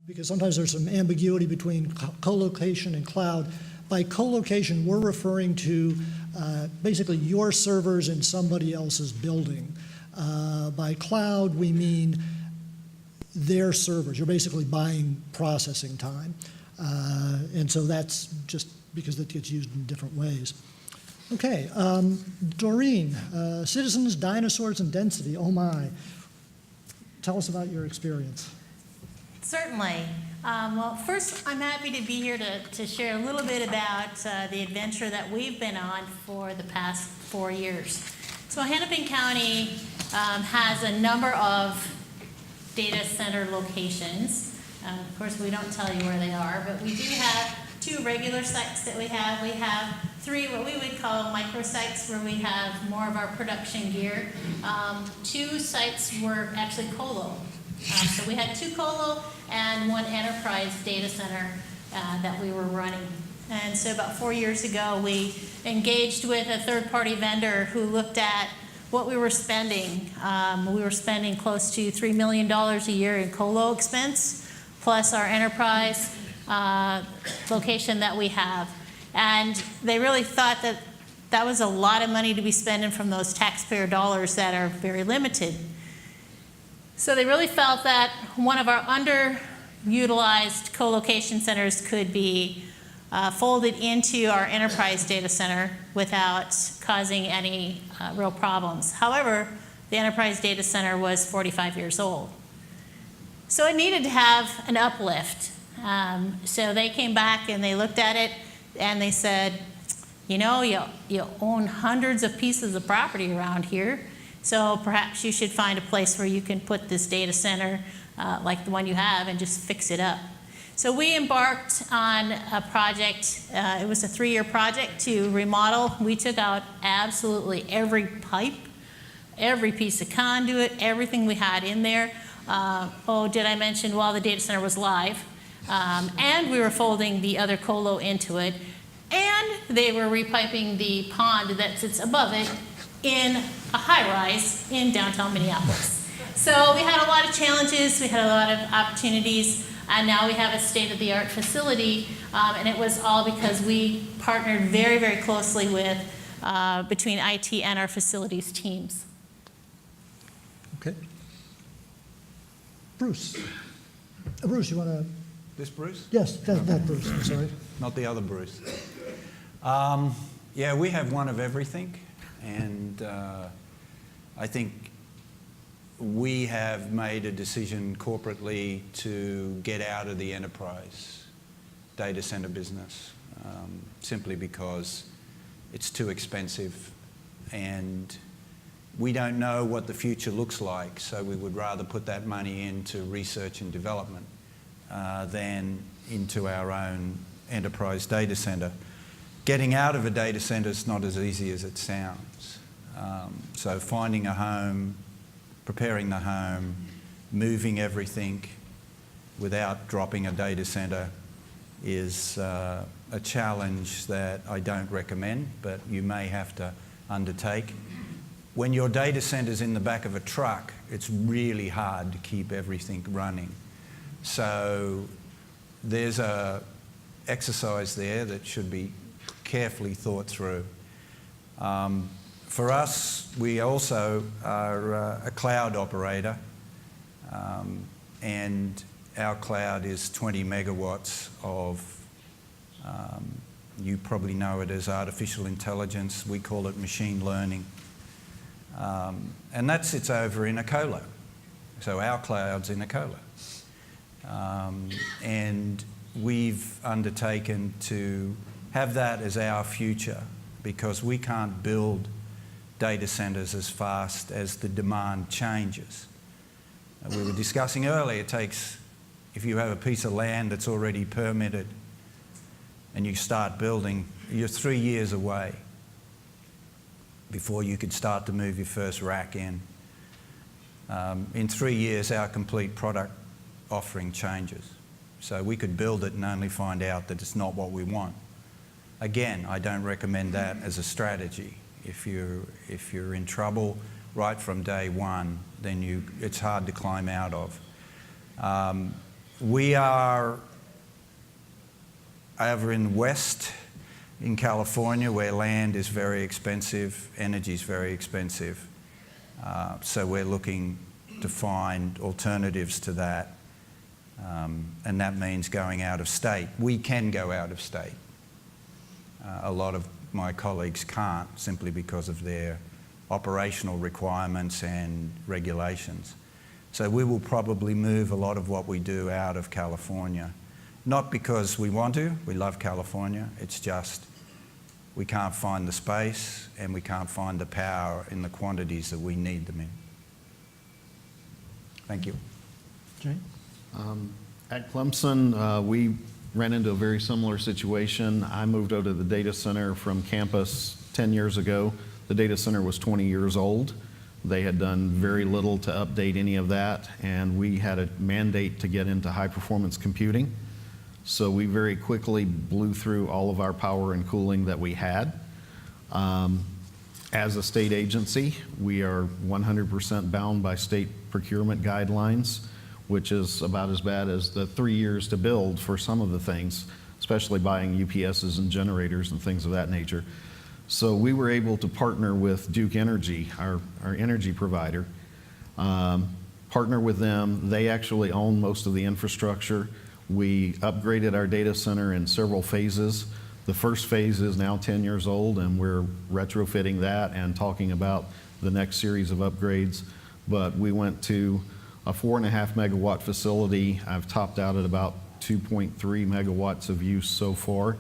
because sometimes there's some ambiguity between colocation and cloud. By colocation, we're referring to basically your servers in somebody else's building. By cloud, we mean their servers. You're basically buying processing time. And so that's just because it gets used in different ways. Okay, Doreen, citizens, dinosaurs, and density, oh my. Tell us about your experience. Certainly. Well, first, I'm happy to be here to share a little bit about the adventure that we've been on for the past 4 years. So Hennepin County has a number of data center locations. Of course, we don't tell you where they are, but we do have 2 regular sites that we have. We have 3 what we would call microsites where we have more of our production gear. 2 sites were actually Colo. So we had 2 Colo and 1 enterprise data center that we were running. And so about 4 years ago, we engaged with a third-party vendor who looked at what we were spending. We were spending close to $3 million a year in Colo expense, plus our enterprise location that we have. And they really thought that that was a lot of money to be spending from those taxpayer dollars that are very limited. So they really felt that one of our underutilized co-location centers could be folded into our enterprise data center without causing any real problems. However, the enterprise data center was 45 years old. So it needed to have an uplift. So they came back and they looked at it and they said, you know, you own hundreds of pieces of property around here, so perhaps you should find a place where you can put this data center like the one you have and just fix it up. So we embarked on a project. It was a 3-year project to remodel. We took out absolutely every pipe, every piece of conduit, everything we had in there. Did I mention while the data center was live? And we were folding the other Colo into it. And they were repiping the pond that sits above it in a high-rise in downtown Minneapolis. So we had a lot of challenges, we had a lot of opportunities, and now we have a state-of-the-art facility, and it was all because we partnered very, very closely with, between IT and our facilities teams. Okay. Bruce. Bruce, you want to? This Bruce? Yes, that Bruce, I'm sorry. Not the other Bruce. Yeah, we have one of everything, and I think we have made a decision corporately to get out of the enterprise data center business, simply because it's too expensive and we don't know what the future looks like, so we would rather put that money into research and development than into our own enterprise data center. Getting out of a data center is not as easy as it sounds. So finding a home, preparing the home, moving everything without dropping a data center is a challenge that I don't recommend, but you may have to undertake. When your data center's in the back of a truck, it's really hard to keep everything running. So there's a exercise there that should be carefully thought through. For us, we also are a cloud operator, and our cloud is 20 megawatts of, you probably know it as artificial intelligence, we call it machine learning. And that sits over in a Colo. So our cloud's in a Colo. And we've undertaken to have that as our future because we can't build data centers as fast as the demand changes. We were discussing earlier, it takes, if you have a piece of land that's already permitted and you start building, you're 3 years away before you could start to move your first rack in. In 3 years, our complete product offering changes. So we could build it and only find out that it's not what we want. Again, I don't recommend that as a strategy. If you're in trouble right from day one, then it's hard to climb out of. We are over in west in California, where land is very expensive, energy is very expensive. So we're looking to find alternatives to that. And that means going out of state. We can go out of state. A lot of my colleagues can't, simply because of their operational requirements and regulations. So we will probably move a lot of what we do out of California. Not because we want to, we love California, it's just we can't find the space and we can't find the power in the quantities that we need them in. Thank you. Jay? At Clemson, we ran into a very similar situation. I moved over to the data center from campus 10 years ago. The data center was 20 years old. They had done very little to update any of that, and we had a mandate to get into high-performance computing. So we very quickly blew through all of our power and cooling that we had. As a state agency, we are 100% bound by state procurement guidelines, which is about as bad as the 3 years to build for some of the things, especially buying UPSs and generators and things of that nature. So we were able to partner with Duke Energy, our energy provider, partner with them. They actually own most of the infrastructure. We upgraded our data center in several phases. The first phase is now 10 years old, and we're retrofitting that and talking about the next series of upgrades. But we went to a 4.5 megawatt facility. I've topped out at about 2.3 megawatts of use so far.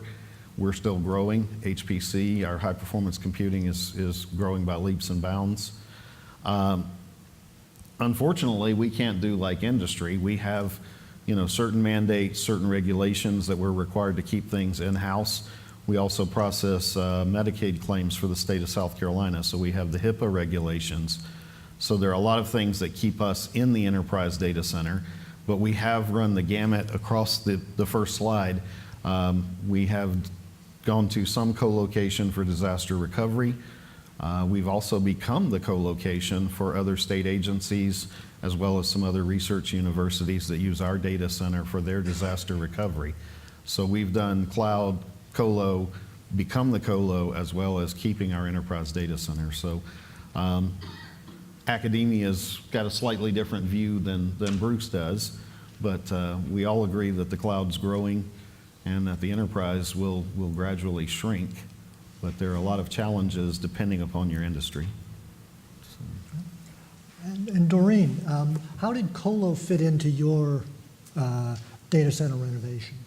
We're still growing. HPC, our high performance computing, is growing by leaps and bounds. Unfortunately, we can't do like industry. We have, certain mandates, certain regulations that we're required to keep things in-house. We also process Medicaid claims for the state of South Carolina, so we have the HIPAA regulations. So there are a lot of things that keep us in the enterprise data center, but we have run the gamut across the first slide. We have gone to some co-location for disaster recovery. We've also become the co-location for other state agencies, as well as some other research universities that use our data center for their disaster recovery. So we've done cloud, colo, become the colo, as well as keeping our enterprise data center. So academia's got a slightly different view than Bruce does, but we all agree that the cloud's growing and that the enterprise will gradually shrink. But there are a lot of challenges depending upon your industry. And Doreen, how did Colo fit into your data center renovation?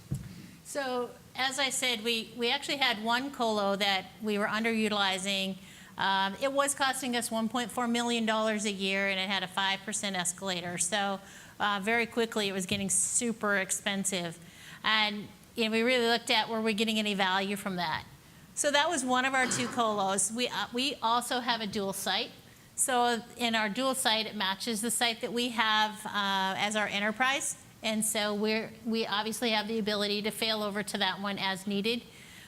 So, as I said, we actually had one colo that we were underutilizing. It was costing us $1.4 million a year, and it had a 5% escalator. So very quickly it was getting super expensive. And we really looked at, were we getting any value from that? So that was one of our two colos. We also have a dual site. So in our dual site, it matches the site that we have as our enterprise. And so we obviously have the ability to fail over to that one as needed.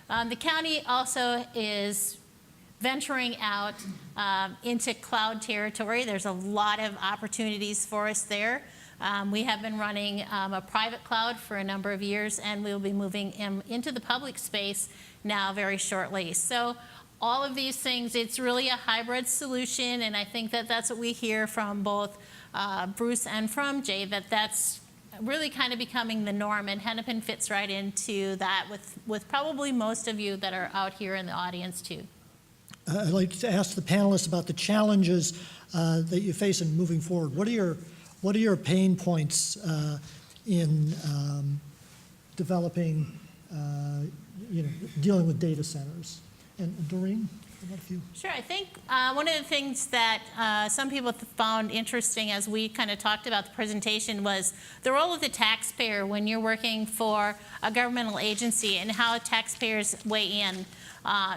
The county also is venturing out into cloud territory. There's a lot of opportunities for us there. We have been running a private cloud for a number of years, and we will be moving into the public space now very shortly. So all of these things, it's really a hybrid solution, and I think that that's what we hear from both Bruce and from Jay, that that's really kind of becoming the norm, and Hennepin fits right into that with probably most of you that are out here in the audience too. I'd like to ask the panelists about the challenges that you face in moving forward. What are your pain points in developing, dealing with data centers? And Doreen, how about you? Sure, I think one of the things that some people found interesting as we kind of talked about the presentation was the role of the taxpayer when you're working for a governmental agency and how taxpayers weigh in.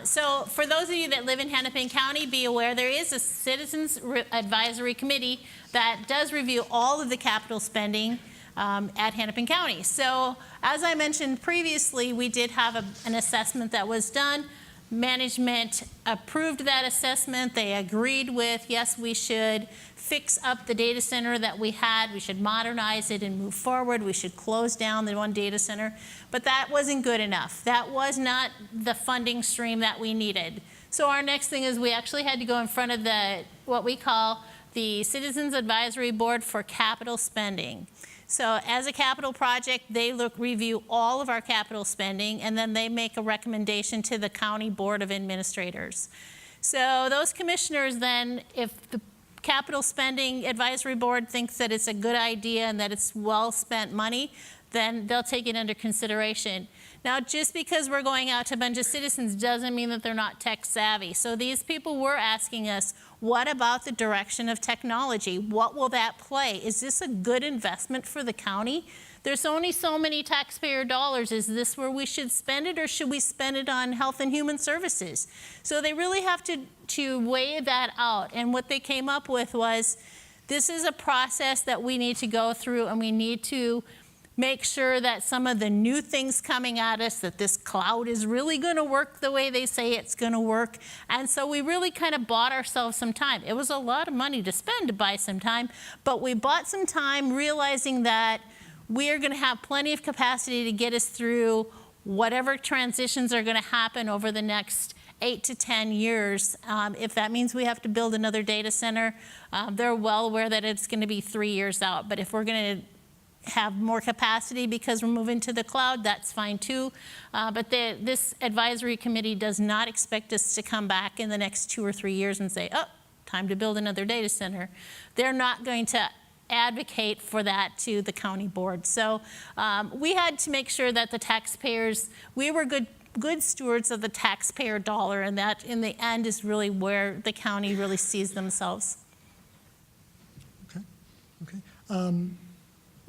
So for those of you that live in Hennepin County, be aware there is a Citizens Advisory Committee that does review all of the capital spending at Hennepin County. So as I mentioned previously, we did have an assessment that was done. Management approved that assessment. They agreed with, yes, we should fix up the data center that we had. We should modernize it and move forward. We should close down the one data center. But that wasn't good enough. That was not the funding stream that we needed. So our next thing is we actually had to go in front of what we call the Citizens Advisory Board for Capital Spending. So as a capital project, they review all of our capital spending, and then they make a recommendation to the County Board of Administrators. So those commissioners then, if the Capital Spending Advisory Board thinks that it's a good idea and that it's well-spent money, then they'll take it under consideration. Now, just because we're going out to a bunch of citizens doesn't mean that they're not tech savvy. So these people were asking us, what about the direction of technology? What will that play? Is this a good investment for the county? There's only so many taxpayer dollars. Is this where we should spend it, or should we spend it on health and human services? So they really have to weigh that out. And what they came up with was, this is a process that we need to go through, and we need to make sure that some of the new things coming at us, that this cloud is really going to work the way they say it's going to work. And so we really kind of bought ourselves some time. It was a lot of money to spend to buy some time, but we bought some time realizing that we're going to have plenty of capacity to get us through whatever transitions are going to happen over the next 8 to 10 years. If that means we have to build another data center, they're well aware that it's going to be 3 years out. But if we're going to have more capacity because we're moving to the cloud, that's fine too. But this advisory committee does not expect us to come back in the next 2 or 3 years and say, oh, time to build another data center. They're not going to advocate for that to the county board. So we had to make sure that the taxpayers, we were good stewards of the taxpayer dollar, and that in the end is really where the county really sees themselves. Okay.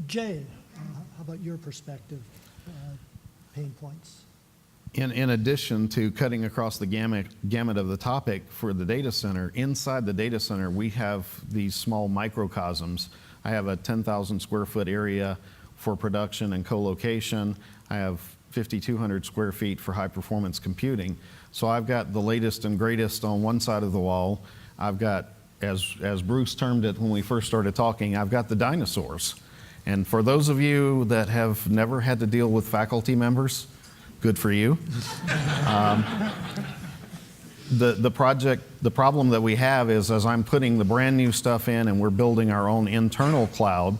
Jay, how about your perspective, pain points? In addition to cutting across the gamut of the topic for the data center, inside the data center, we have these small microcosms. I have a 10,000 square foot area for production and co-location. I have 5,200 square feet for high performance computing. So I've got the latest and greatest on one side of the wall. I've got, as Bruce termed it when we first started talking, I've got the dinosaurs. And for those of you that have never had to deal with faculty members, good for you. The problem that we have is, as I'm putting the brand new stuff in and we're building our own internal cloud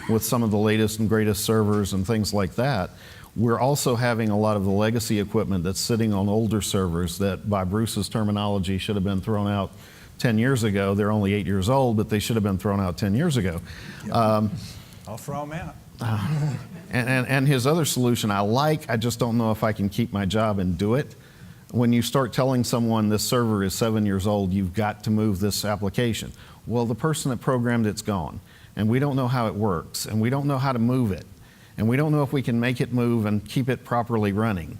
with some of the latest and greatest servers and things like that, we're also having a lot of the legacy equipment that's sitting on older servers that, by Bruce's terminology, should have been thrown out 10 years ago. They're only 8 years old, but they should have been thrown out 10 years ago. Yep. I'll throw them out. And his other solution I just don't know if I can keep my job and do it. When you start telling someone this server is 7 years old, you've got to move this application. Well, the person that programmed it's gone, and we don't know how it works, and we don't know how to move it, and we don't know if we can make it move and keep it properly running.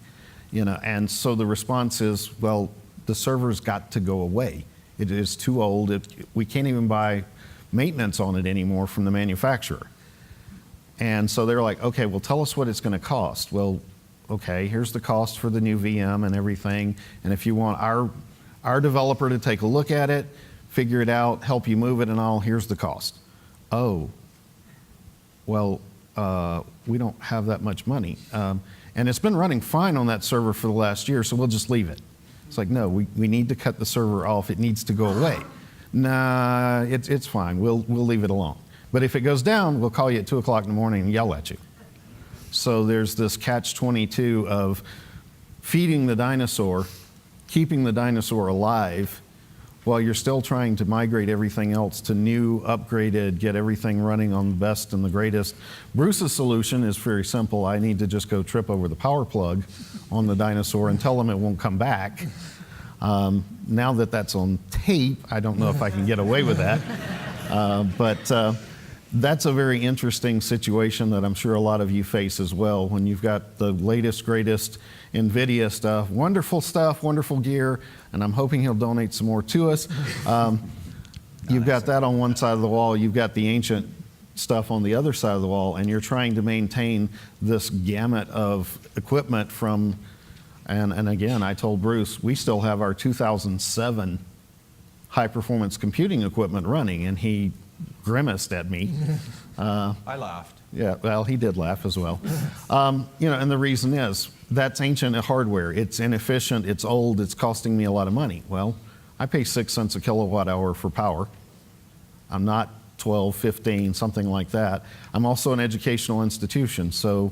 And so the response is, well, the server's got to go away. It is too old. We can't even buy maintenance on it anymore from the manufacturer. And so they're like, okay, well, tell us what it's going to cost. Well, okay, here's the cost for the new VM and everything. And if you want our developer to take a look at it, figure it out, help you move it and all, here's the cost. Oh, well, we don't have that much money. And it's been running fine on that server for the last year, so we'll just leave it. It's like, no, we need to cut the server off. It needs to go away. Nah, it's fine. We'll leave it alone. But if it goes down, we'll call you at 2 o'clock in the morning and yell at you. So there's this catch-22 of feeding the dinosaur, keeping the dinosaur alive, while you're still trying to migrate everything else to new, upgraded, get everything running on the best and the greatest. Bruce's solution is very simple. I need to just go trip over the power plug on the dinosaur and tell them it won't come back. Now that that's on tape, I don't know if I can get away with that. But that's a very interesting situation that I'm sure a lot of you face as well, when you've got the latest, greatest NVIDIA stuff, wonderful gear, and I'm hoping he'll donate some more to us. You've got that on one side of the wall, you've got the ancient stuff on the other side of the wall, and you're trying to maintain this gamut of equipment from And again, I told Bruce, we still have our 2007 high-performance computing equipment running, and he grimaced at me. I laughed. Yeah, well, he did laugh as well. And the reason is, that's ancient hardware. It's inefficient, it's old, it's costing me a lot of money. Well, I pay 6 cents a kilowatt hour for power. I'm not 12, 15, something like that. I'm also an educational institution, so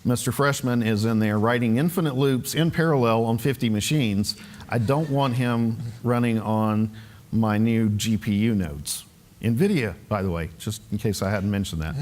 Mr. Freshman is in there writing infinite loops in parallel on 50 machines. I don't want him running on my new GPU nodes. NVIDIA, by the way, just in case I hadn't mentioned that.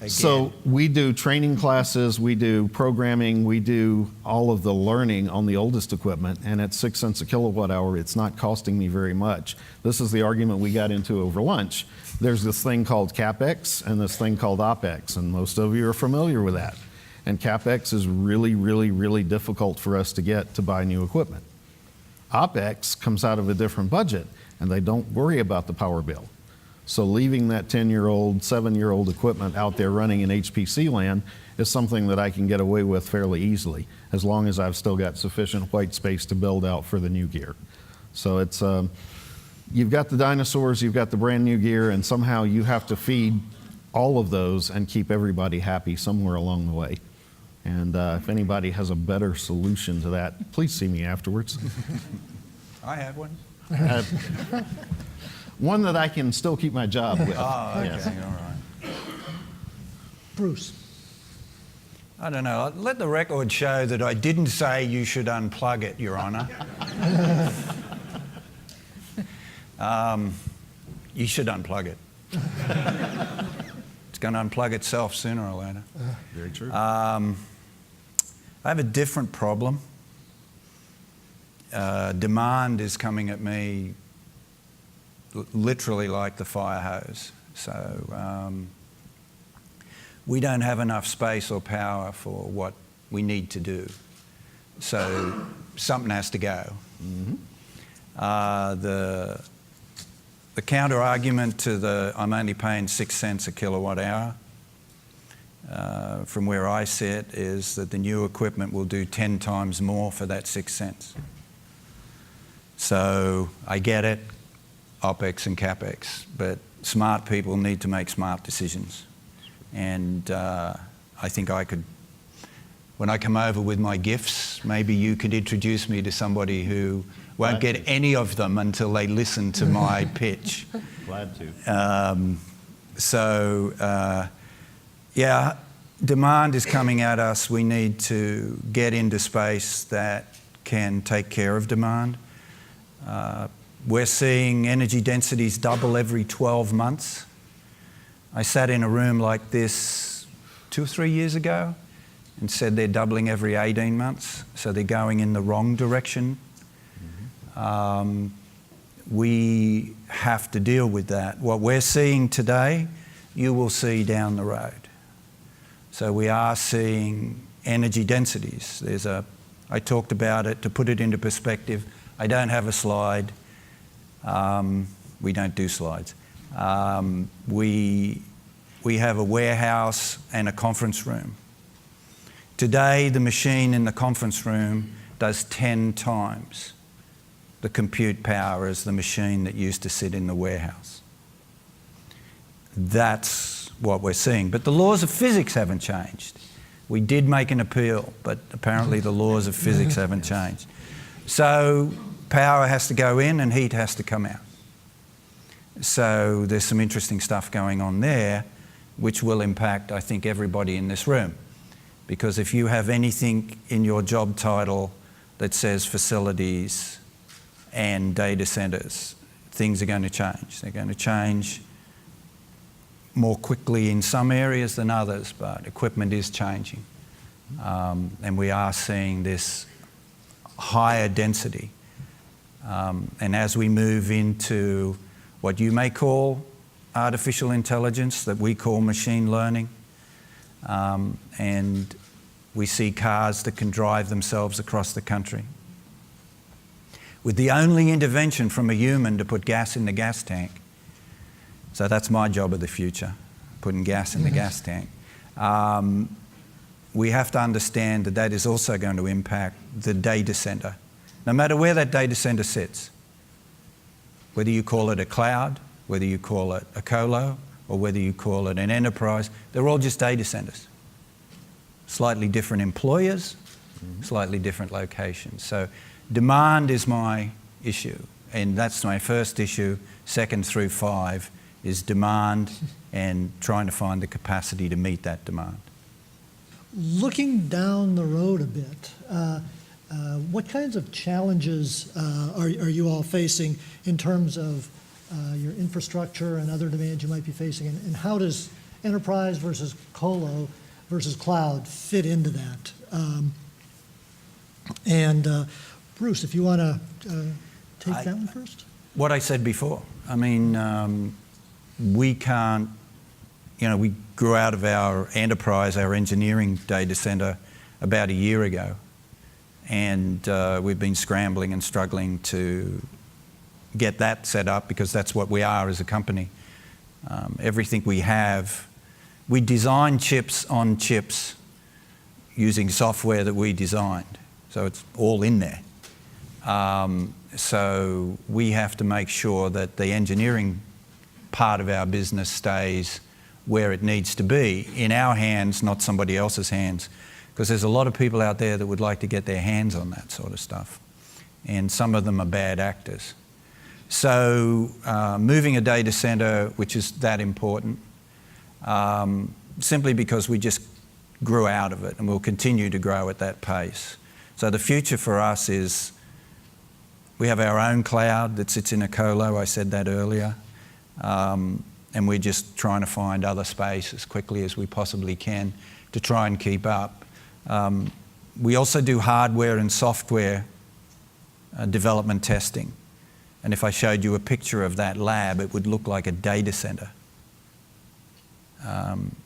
So we do training classes, we do programming, we do all of the learning on the oldest equipment, and at 6 cents a kilowatt hour, it's not costing me very much. This is the argument we got into over lunch. There's this thing called CapEx and this thing called OpEx, and most of you are familiar with that. And CapEx is really, really, really difficult for us to get to buy new equipment. OpEx comes out of a different budget, and they don't worry about the power bill. So leaving that 10-year-old, 7-year-old equipment out there running in HPC land is something that I can get away with fairly easily, as long as I've still got sufficient white space to build out for the new gear. So it's, you've got the dinosaurs, you've got the brand new gear, and somehow you have to feed all of those and keep everybody happy somewhere along the way. And if anybody has a better solution to that, please see me afterwards. I have one. One that I can still keep my job with. Oh, okay, Yes. all right. Bruce. I don't know. Let the record show that I didn't say you should unplug it, Your Honour. You should unplug it. It's going to unplug itself sooner or later. Very true. I have a different problem. Demand is coming at me literally like the fire hose. So we don't have enough space or power for what we need to do. So something has to go. Mm-hmm. The counter argument to the I'm only paying 6 cents a kilowatt hour from where I sit is that the new equipment will do 10 times more for that 6 cents. So I get it, OpEx and CapEx, but smart people need to make smart decisions. And I think I could, when I come over with my gifts, maybe you could introduce me to somebody who won't get any of them until they listen to my pitch. Glad to. Yeah, demand is coming at us. We need to get into space that can take care of demand. We're seeing energy densities double every 12 months. I sat in a room like this 2 or 3 years ago and said they're doubling every 18 months, so they're going in the wrong direction. Mm-hmm. We have to deal with that. What we're seeing today, you will see down the road. So we are seeing energy densities. I talked about it, to put it into perspective. I don't have a slide. We don't do slides. We have a warehouse and a conference room. Today, the machine in the conference room does 10 times the compute power as the machine that used to sit in the warehouse. That's what we're seeing. But the laws of physics haven't changed. We did make an appeal, but apparently the laws of physics haven't changed. So power has to go in and heat has to come out. So there's some interesting stuff going on there, which will impact, I think, everybody in this room. Because if you have anything in your job title that says facilities and data centers, things are going to change. They're going to change more quickly in some areas than others, but equipment is changing. And we are seeing this higher density. And as we move into what you may call artificial intelligence, that we call machine learning, and we see cars that can drive themselves across the country, with the only intervention from a human to put gas in the gas tank. So that's my job of the future, putting gas in the gas tank. we have to understand that that is also going to impact the data center, no matter where that data center sits. Whether you call it a cloud, whether you call it a colo, or whether you call it an enterprise, they're all just data centers. Slightly different employers, slightly different locations. So demand is my issue, and that's my first issue. 2nd through 5 is demand and trying to find the capacity to meet that demand. Looking down the road a bit, what kinds of challenges are you all facing in terms of your infrastructure and other demands you might be facing, and how does enterprise versus colo versus cloud fit into that? Bruce, if you want to take that one first. What I said before, I mean, we can't, we grew out of our enterprise, our engineering data center about a year ago. And we've been scrambling and struggling to get that set up because that's what we are as a company. Everything we have, we design chips on chips using software that we designed. So it's all in there. So we have to make sure that the engineering part of our business stays where it needs to be, in our hands, not somebody else's hands. Because there's a lot of people out there that would like to get their hands on that sort of stuff. And some of them are bad actors. So moving a data center, which is that important, simply because we just grew out of it and we'll continue to grow at that pace. So the future for us is we have our own cloud that sits in a colo, I said that earlier. And we're just trying to find other space as quickly as we possibly can to try and keep up. We also do hardware and software development testing. And if I showed you a picture of that lab, it would look like a data center.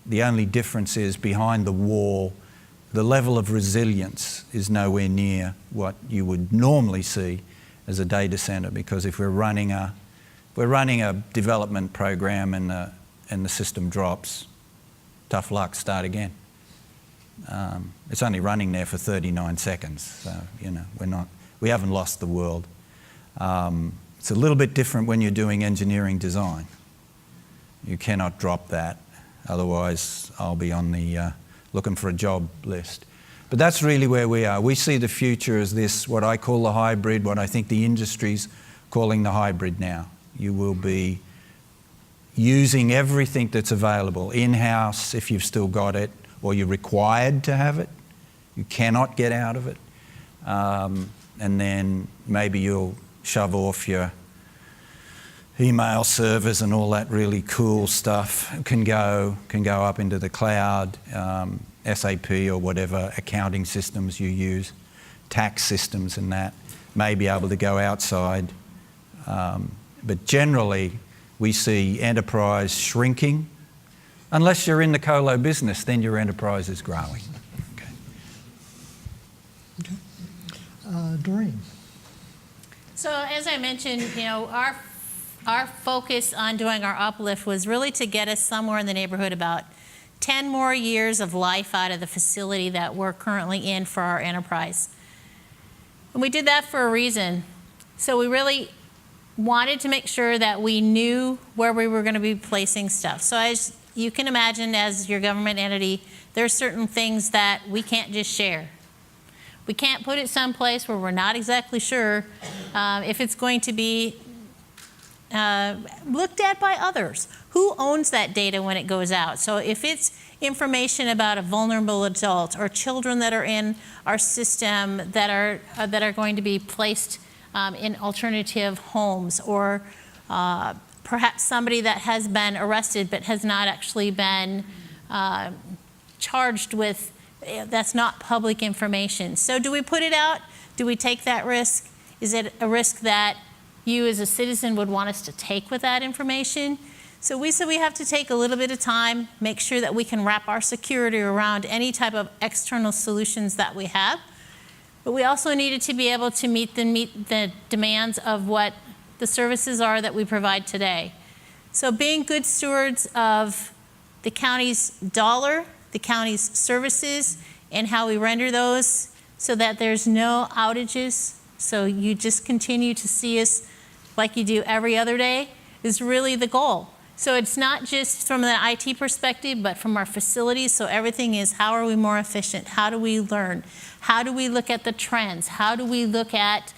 The only difference is behind the wall, the level of resilience is nowhere near what you would normally see as a data center, because if we're running a development program and the system drops, tough luck, start again. It's only running there for 39 seconds, so we haven't lost the world. It's a little bit different when you're doing engineering design. You cannot drop that, otherwise I'll be on the looking for a job list. But that's really where we are. We see the future as this, what I call the hybrid, what I think the industry's calling the hybrid now. You will be using everything that's available in-house if you've still got it, or you're required to have it. You cannot get out of it. And then maybe you'll shove off your email servers and all that really cool stuff can go up into the cloud, SAP or whatever accounting systems you use, tax systems and that, may be able to go outside. But generally, we see enterprise shrinking. Unless you're in the colo business, then your enterprise is growing. Okay. Doreen. So as I mentioned, our focus on doing our uplift was really to get us somewhere in the neighborhood about 10 more years of life out of the facility that we're currently in for our enterprise. And we did that for a reason. So we really wanted to make sure that we knew where we were going to be placing stuff. So as you can imagine, as your government entity, there are certain things that we can't just share. We can't put it someplace where we're not exactly sure if it's going to be looked at by others. Who owns that data when it goes out? So if it's information about a vulnerable adult or children that are in our system that are going to be placed in alternative homes, or perhaps somebody that has been arrested but has not actually been charged with, that's not public information. So do we put it out? Do we take that risk? Is it a risk that you as a citizen would want us to take with that information? So we said we have to take a little bit of time, make sure that we can wrap our security around any type of external solutions that we have. But we also needed to be able to meet the demands of what the services are that we provide today. So being good stewards of the county's dollar, the county's services, and how we render those so that there's no outages. So you just continue to see us like you do every other day is really the goal. So it's not just from the IT perspective, but from our facilities. So everything is, how are we more efficient? How do we learn? How do we look at the trends? How do we look at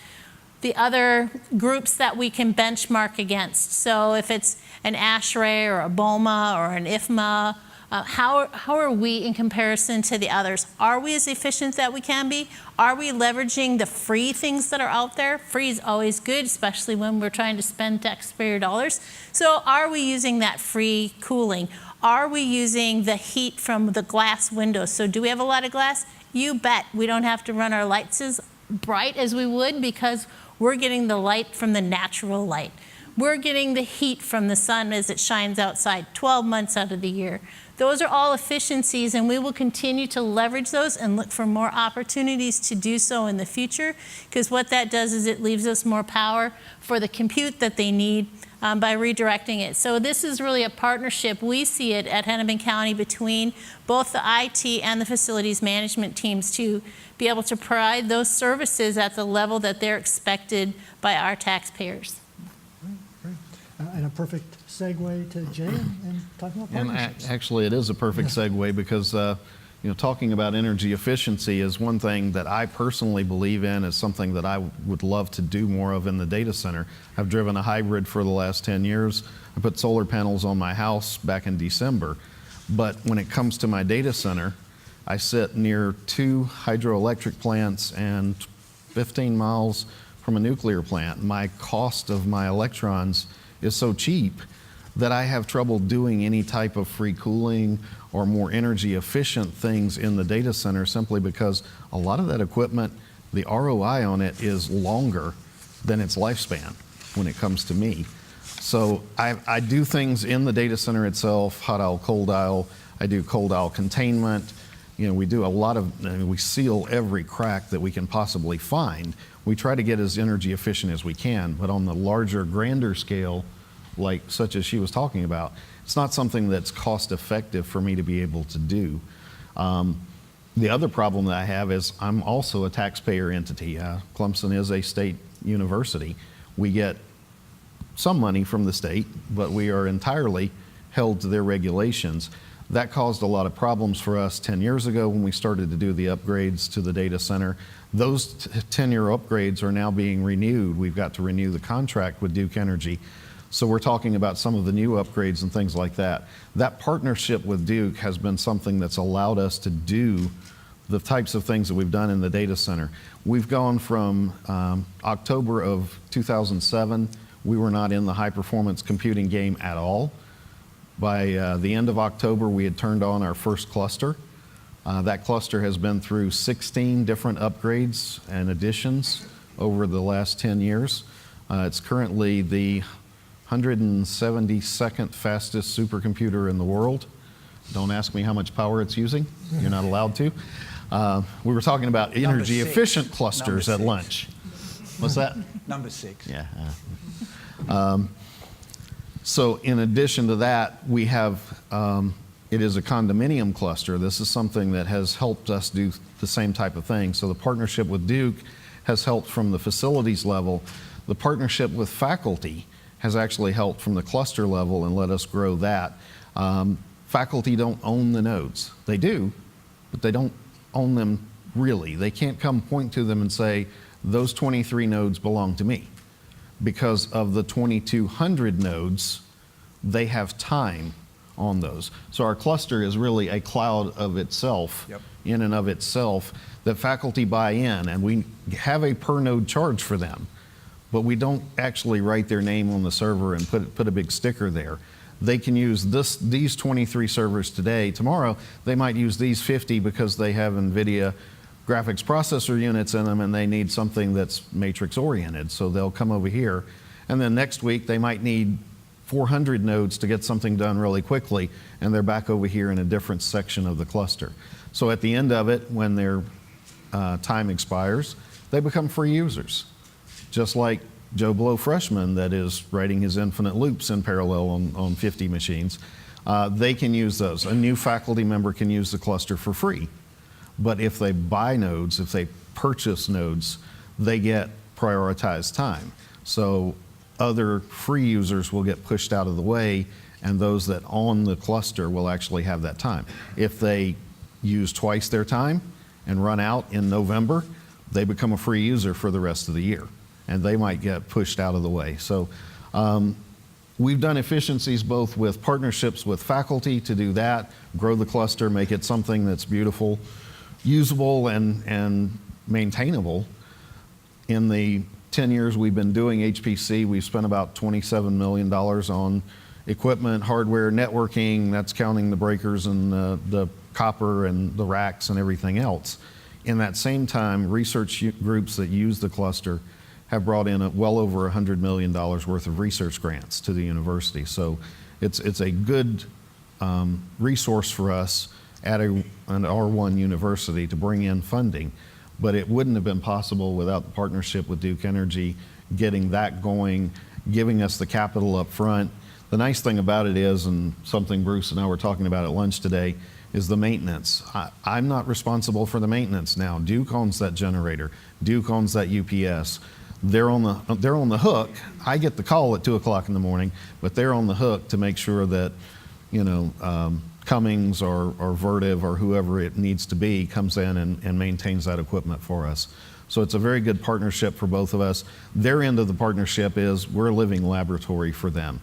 the other groups that we can benchmark against? So if it's an ASHRAE or a BOMA or an IFMA, how are we in comparison to the others? Are we as efficient that we can be? Are we leveraging the free things that are out there? Free is always good, especially when we're trying to spend taxpayer dollars. So are we using that free cooling? Are we using the heat from the glass windows? So do we have a lot of glass? You bet. We don't have to run our lights as bright as we would because we're getting the light from the natural light. We're getting the heat from the sun as it shines outside 12 months out of the year. Those are all efficiencies, and we will continue to leverage those and look for more opportunities to do so in the future, because what that does is it leaves us more power for the compute that they need by redirecting it. So this is really a partnership. We see it at Hennepin County between both the IT and the facilities management teams to be able to provide those services at the level that they're expected by our taxpayers. Great. And a perfect segue to Jay and talking about And partnerships. actually, it is a perfect segue because, talking about energy efficiency is one thing that I personally believe in, is something that I would love to do more of in the data center. I've driven a hybrid for the last 10 years. I put solar panels on my house back in December. But when it comes to my data center, I sit near 2 hydroelectric plants and 15 miles from a nuclear plant. My cost of my electrons is so cheap that I have trouble doing any type of free cooling or more energy efficient things in the data center, simply because a lot of that equipment, the ROI on it is longer than its lifespan when it comes to me. So I do things in the data center itself, hot aisle, cold aisle. I do cold aisle containment. We do a lot of, we seal every crack that we can possibly find. We try to get as energy efficient as we can, but on the larger, grander scale, like such as she was talking about, it's not something that's cost effective for me to be able to do. The other problem that I have is I'm also a taxpayer entity. Clemson is a state university. We get some money from the state, but we are entirely held to their regulations. That caused a lot of problems for us 10 years ago when we started to do the upgrades to the data center. Those 10-year upgrades are now being renewed. We've got to renew the contract with Duke Energy. So we're talking about some of the new upgrades and things like that. That partnership with Duke has been something that's allowed us to do the types of things that we've done in the data center. We've gone from October of 2007, we were not in the high performance computing game at all. By the end of October, we had turned on our first cluster. That cluster has been through 16 different upgrades and additions over the last 10 years. It's currently the 172nd fastest supercomputer in the world. Don't ask me how much power it's using. You're not allowed to. We were talking about energy efficient clusters at lunch. What's that? Number 6. Yeah. So in addition to that, we have, it is a condominium cluster. This is something that has helped us do the same type of thing. So the partnership with Duke has helped from the facilities level. The partnership with faculty has actually helped from the cluster level and let us grow that. Faculty don't own the nodes. They do, but they don't own them really. They can't come point to them and say, those 23 nodes belong to me. Because of the 2,200 nodes, they have time on those. So our cluster is really a cloud of itself, in and of itself, that faculty buy in, and we have a per node charge for them. But we don't actually write their name on the server and put a big sticker there. They can use these 23 servers today. Tomorrow, they might use these 50 because they have NVIDIA graphics processor units in them and they need something that's matrix oriented. So they'll come over here. And then next week, they might need 400 nodes to get something done really quickly, and they're back over here in a different section of the cluster. So at the end of it, when their time expires, they become free users. Just like Joe Blow freshman that is writing his infinite loops in parallel on 50 machines, they can use those. A new faculty member can use the cluster for free. But if they buy nodes, if they purchase nodes, they get prioritized time. So other free users will get pushed out of the way, and those that own the cluster will actually have that time. If they use twice their time and run out in November, they become a free user for the rest of the year, and they might get pushed out of the way. So we've done efficiencies both with partnerships with faculty to do that, grow the cluster, make it something that's beautiful, usable, and maintainable. In the 10 years we've been doing HPC, we've spent about $27 million on equipment, hardware, networking. That's counting the breakers and the copper and the racks and everything else. In that same time, research groups that use the cluster have brought in well over $100 million worth of research grants to the university. So it's a good resource for us at an R1 university to bring in funding. But it wouldn't have been possible without the partnership with Duke Energy, getting that going, giving us the capital up front. The nice thing about it is, and something Bruce and I were talking about at lunch today, is the maintenance. I'm not responsible for the maintenance now. Duke owns that generator. Duke owns that UPS. They're on the hook. I get the call at 2 o'clock in the morning, but they're on the hook to make sure that, Cummings or Vertiv or whoever it needs to be comes in and maintains that equipment for us. So it's a very good partnership for both of us. Their end of the partnership is we're a living laboratory for them.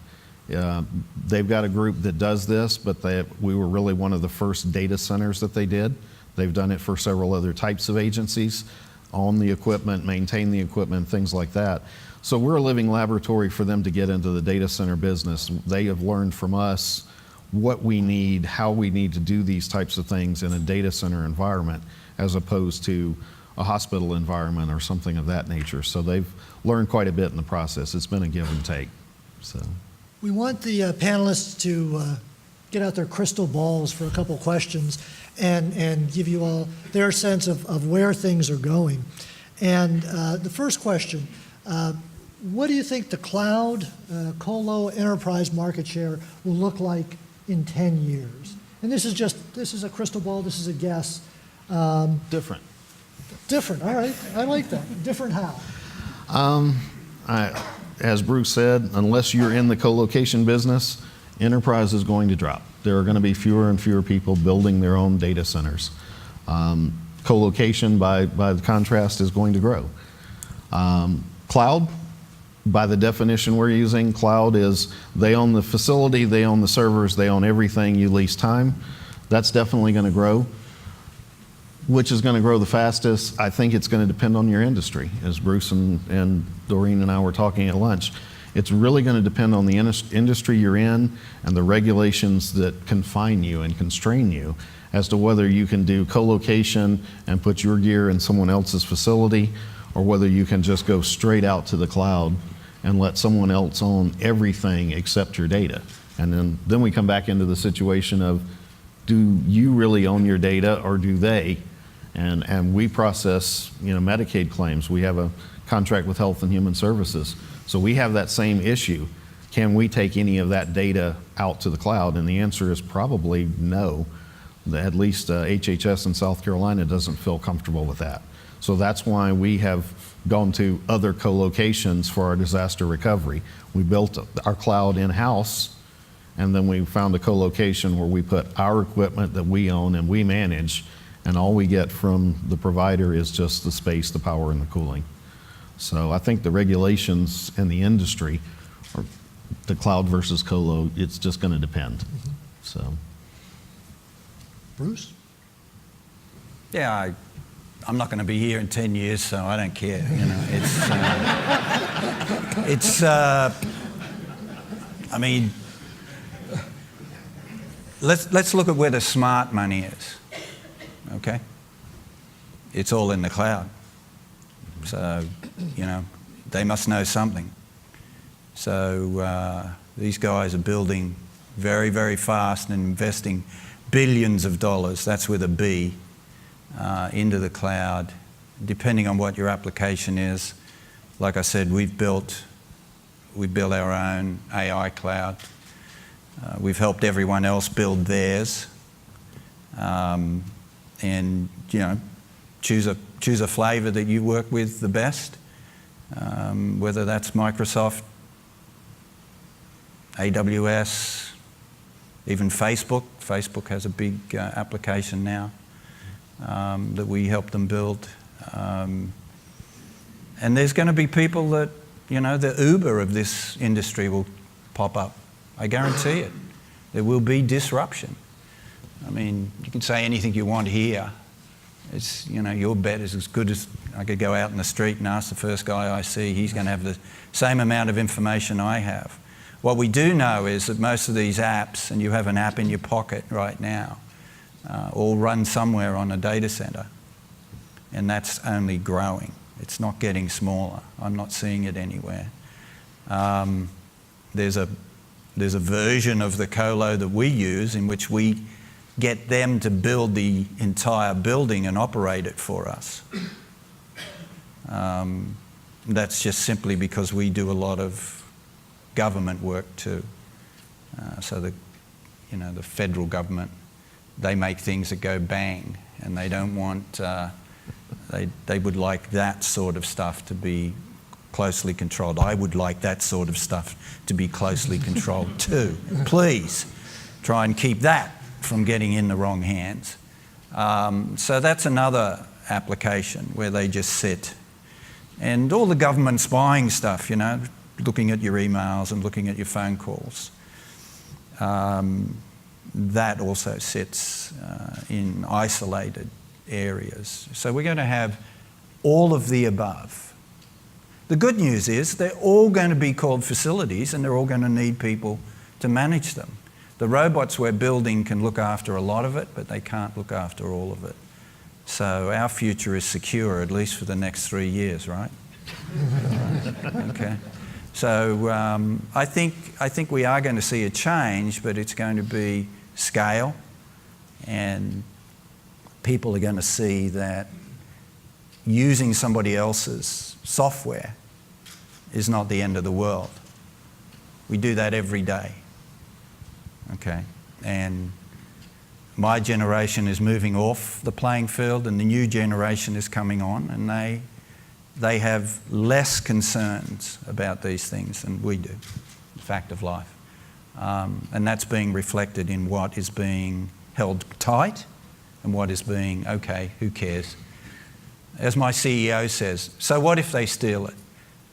They've got a group that does this, but we were really one of the first data centers that they did. They've done it for several other types of agencies, own the equipment, maintain the equipment, things like that. So we're a living laboratory for them to get into the data center business. They have learned from us what we need, how we need to do these types of things in a data center environment as opposed to a hospital environment or something of that nature. So they've learned quite a bit in the process. It's been a give and take. So We want the panelists to get out their crystal balls for a couple questions and give you all their sense of where things are going. And the first question, what do you think the cloud, colo enterprise market share will look like in 10 years? And this is a crystal ball, this is a guess. different. Different, all right, I like that. Different how? As Bruce said, unless you're in the colocation business, enterprise is going to drop. There are going to be fewer and fewer people building their own data centers. Colocation, by the contrast, is going to grow. Cloud, by the definition we're using, cloud is they own the facility, they own the servers, they own everything, you lease time. That's definitely going to grow. Which is going to grow the fastest? I think it's going to depend on your industry. As Bruce and Doreen and I were talking at lunch, it's really going to depend on the industry you're in and the regulations that confine you and constrain you as to whether you can do co-location and put your gear in someone else's facility, or whether you can just go straight out to the cloud and let someone else own everything except your data. And then we come back into the situation of, do you really own your data or do they? And we process, Medicaid claims. We have a contract with Health and Human Services. So we have that same issue. Can we take any of that data out to the cloud? And the answer is probably no. At least HHS in South Carolina doesn't feel comfortable with that. So that's why we have gone to other co-locations for our disaster recovery. We built our cloud in-house, and then we found a co-location where we put our equipment that we own and we manage, and all we get from the provider is just the space, the power, and the cooling. So I think the regulations in the industry, or the cloud versus colo, it's just going to depend. Mm-hmm. So, Bruce? Yeah, I'm not going to be here in 10 years, so I don't care. I mean, let's look at where the smart money is. Okay, it's all in the cloud. So, they must know something. So these guys are building very, very fast and investing billions of dollars, that's with a B, into the cloud, depending on what your application is. Like I said, we built our own AI cloud. We've helped everyone else build theirs. and choose a flavor that you work with the best, whether that's Microsoft, AWS, even Facebook. Facebook has a big application now that we help them build. And there's going to be people that, the Uber of this industry will pop up. I guarantee it. There will be disruption. I mean, you can say anything you want here. It's, your bet is as good as I could go out in the street and ask the first guy I see. He's going to have the same amount of information I have. What we do know is that most of these apps, and you have an app in your pocket right now, all run somewhere on a data center. And that's only growing. It's not getting smaller. I'm not seeing it anywhere. There's a version of the Colo that we use in which we get them to build the entire building and operate it for us. That's just simply because we do a lot of government work too. So the federal government, they make things that go bang, and they don't want, they would like that sort of stuff to be closely controlled. I would like that sort of stuff to be closely controlled too. Please try and keep that from getting in the wrong hands. So that's another application where they just sit. And all the government spying stuff, looking at your emails and looking at your phone calls, that also sits in isolated areas. So we're going to have all of the above. The good news is they're all going to be called facilities, and they're all going to need people to manage them. The robots we're building can look after a lot of it, but they can't look after all of it. So our future is secure, at least for the next 3 years, right? Okay. So I think we are going to see a change, but it's going to be scale, and people are going to see that using somebody else's software is not the end of the world. We do that every day. Okay, and my generation is moving off the playing field, and the new generation is coming on, and they have less concerns about these things than we do. Fact of life, and that's being reflected in what is being held tight and what is being okay. Who cares? As my CEO says, so what if they steal it?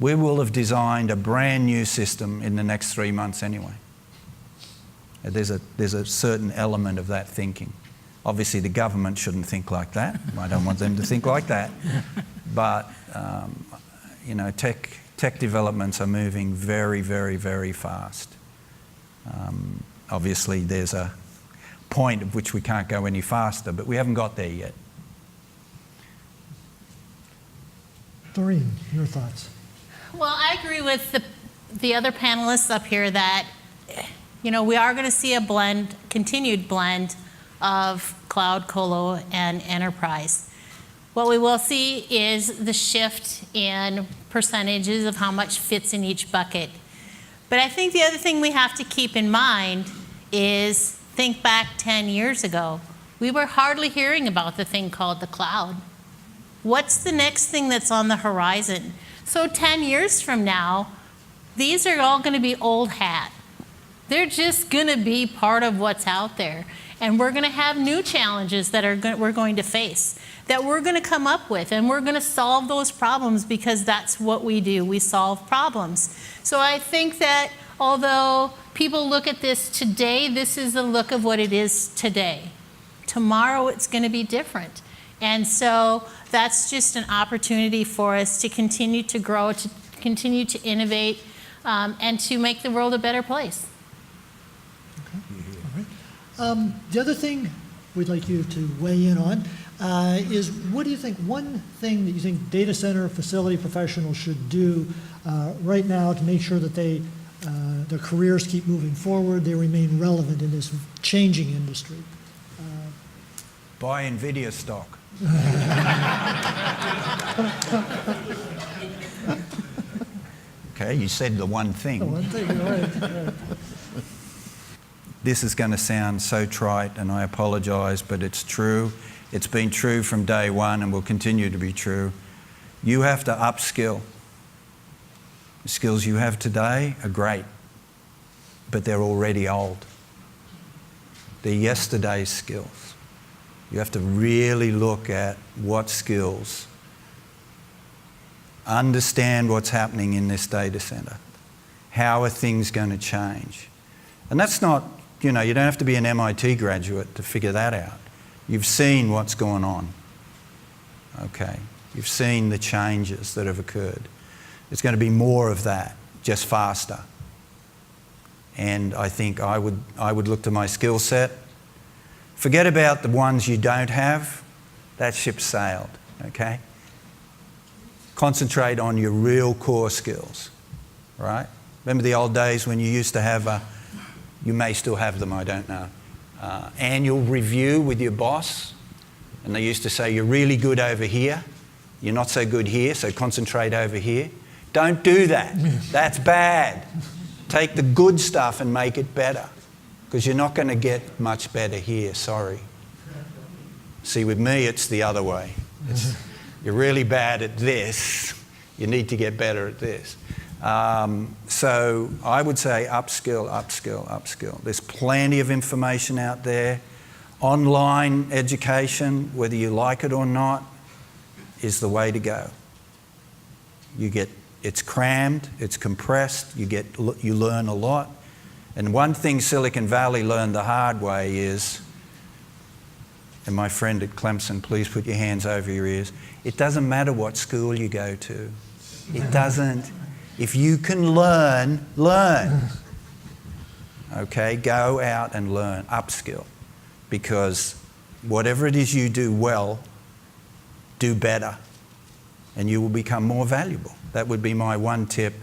We will have designed a brand new system in the next 3 months anyway. There's a certain element of that thinking. Obviously, the government shouldn't think like that. I don't want them to think like that. But, tech developments are moving very, very, very fast. Obviously, there's a point at which we can't go any faster, but we haven't got there yet. Doreen, your thoughts? Well, I agree with the other panelists up here that, we are going to see a continued blend of cloud, colo, and enterprise. What we will see is the shift in percentages of how much fits in each bucket. But I think the other thing we have to keep in mind is think back 10 years ago. We were hardly hearing about the thing called the cloud. What's the next thing that's on the horizon? So 10 years from now, these are all going to be old hat. They're just going to be part of what's out there. And we're going to have new challenges that we're going to face, that we're going to come up with, and we're going to solve those problems because that's what we do. We solve problems. So I think that although people look at this today, this is the look of what it is today. Tomorrow it's going to be different. And so that's just an opportunity for us to continue to grow, to continue to innovate, and to make the world a better place. All right. The other thing we'd like you to weigh in on is, what do you think, one thing that you think data center facility professionals should do right now to make sure that their careers keep moving forward, they remain relevant in this changing industry? Buy NVIDIA stock. Okay, you said the one thing. The one thing, all right. This is going to sound so trite, and I apologise, but it's true. It's been true from day one and will continue to be true. You have to upskill. The skills you have today are great, but they're already old. They're yesterday's skills. You have to really look at what skills, understand what's happening in this data center. How are things going to change? And that's not, you don't have to be an MIT graduate to figure that out. You've seen what's going on, okay? You've seen the changes that have occurred. It's going to be more of that, just faster. And I think I would look to my skill set. Forget about the ones you don't have. That ship sailed, okay? Concentrate on your real core skills, right? Remember the old days when you used to have you may still have them, I don't know, annual review with your boss, and they used to say, you're really good over here, you're not so good here, so concentrate over here. Don't do that. That's bad. Take the good stuff and make it better, because you're not going to get much better here, sorry. See, with me, it's the other way. You're really bad at this, you need to get better at this. So I would say upskill, upskill, upskill. There's plenty of information out there. Online education, whether you like it or not, is the way to go. It's crammed, it's compressed, you learn a lot. And one thing Silicon Valley learned the hard way is, and my friend at Clemson, please put your hands over your ears, it doesn't matter what school you go to. It doesn't. If you can learn, learn. Okay, go out and learn, upskill. Because whatever it is you do well, do better. And you will become more valuable. That would be my one tip